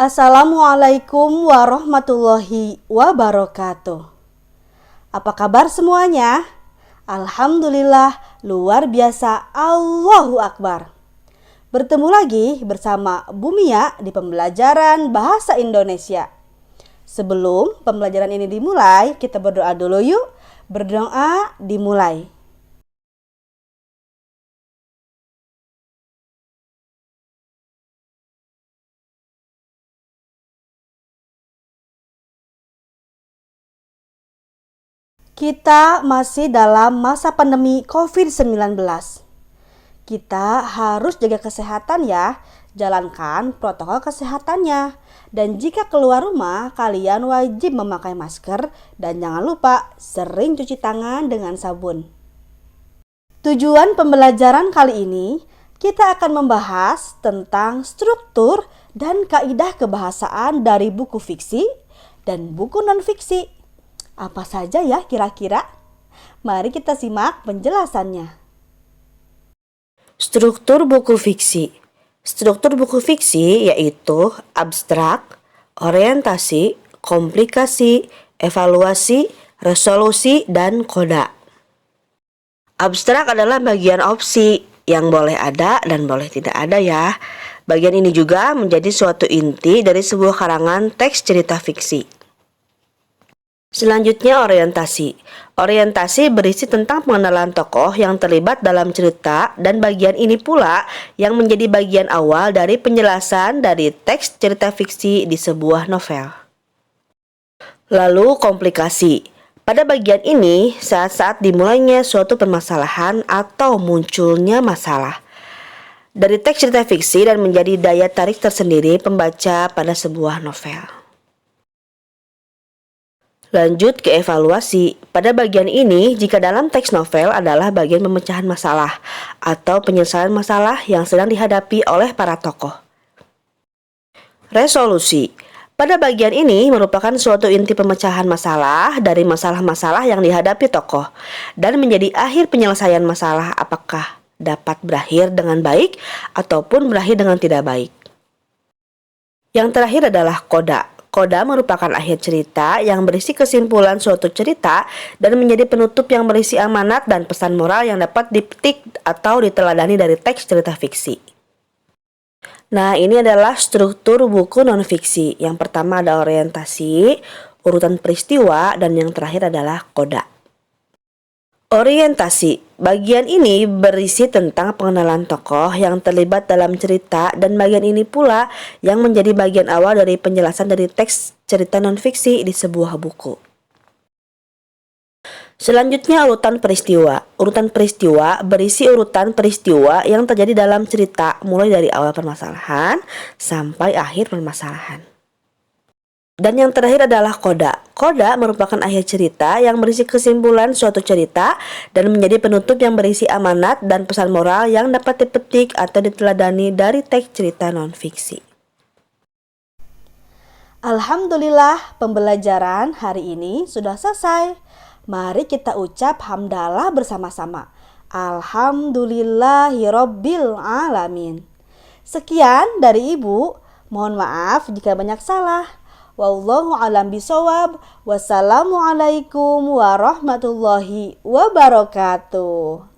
Assalamualaikum warahmatullahi wabarakatuh. Apa kabar semuanya? Alhamdulillah, luar biasa, Allahu Akbar. Bertemu lagi bersama Bu Mia di pembelajaran Bahasa Indonesia. Sebelum pembelajaran ini dimulai, kita berdoa dulu yuk. Berdoa dimulai. Kita masih dalam masa pandemi COVID-19. Kita harus jaga kesehatan ya, jalankan protokol kesehatannya. Dan jika keluar rumah, kalian wajib memakai masker dan jangan lupa sering cuci tangan dengan sabun. Tujuan pembelajaran kali ini, kita akan membahas tentang struktur dan kaidah kebahasaan dari buku fiksi dan buku non-fiksi. Apa saja ya kira-kira? Mari kita simak penjelasannya. Struktur buku fiksi. Struktur buku fiksi yaitu abstrak, orientasi, komplikasi, evaluasi, resolusi, dan koda. Abstrak adalah bagian opsi yang boleh ada dan boleh tidak ada ya. Bagian ini juga menjadi suatu inti dari sebuah karangan teks cerita fiksi. Selanjutnya orientasi. Orientasi berisi tentang pengenalan tokoh yang terlibat dalam cerita dan bagian ini pula yang menjadi bagian awal dari penjelasan dari teks cerita fiksi di sebuah novel. Lalu komplikasi. Pada bagian ini saat-saat dimulainya suatu permasalahan atau munculnya masalah dari teks cerita fiksi dan menjadi daya tarik tersendiri pembaca pada sebuah novel. Lanjut ke evaluasi. Pada bagian ini, jika dalam teks novel adalah bagian pemecahan masalah atau penyelesaian masalah yang sedang dihadapi oleh para tokoh. Resolusi. Pada bagian ini merupakan suatu inti pemecahan masalah dari masalah-masalah yang dihadapi tokoh dan menjadi akhir penyelesaian masalah apakah dapat berakhir dengan baik ataupun berakhir dengan tidak baik. Yang terakhir adalah koda. Koda merupakan akhir cerita yang berisi kesimpulan suatu cerita dan menjadi penutup yang berisi amanat dan pesan moral yang dapat dipetik atau diteladani dari teks cerita fiksi. Nah, ini adalah struktur buku non-fiksi. Yang pertama ada orientasi, urutan peristiwa, dan yang terakhir adalah koda. Orientasi. Bagian ini berisi tentang pengenalan tokoh yang terlibat dalam cerita dan bagian ini pula yang menjadi bagian awal dari penjelasan dari teks cerita non-fiksi di sebuah buku. Selanjutnya urutan peristiwa. Urutan peristiwa berisi urutan peristiwa yang terjadi dalam cerita mulai dari awal permasalahan sampai akhir permasalahan. Dan yang terakhir adalah koda. Koda merupakan akhir cerita yang berisi kesimpulan suatu cerita dan menjadi penutup yang berisi amanat dan pesan moral yang dapat dipetik atau diteladani dari teks cerita non-fiksi. Alhamdulillah, pembelajaran hari ini sudah selesai. Mari kita ucap hamdalah bersama-sama. Alhamdulillahirabbil alamin. Sekian dari Ibu. Mohon maaf jika banyak salah. Wallahu a'lam bishawab. Wassalamualaikum warahmatullahi wabarakatuh.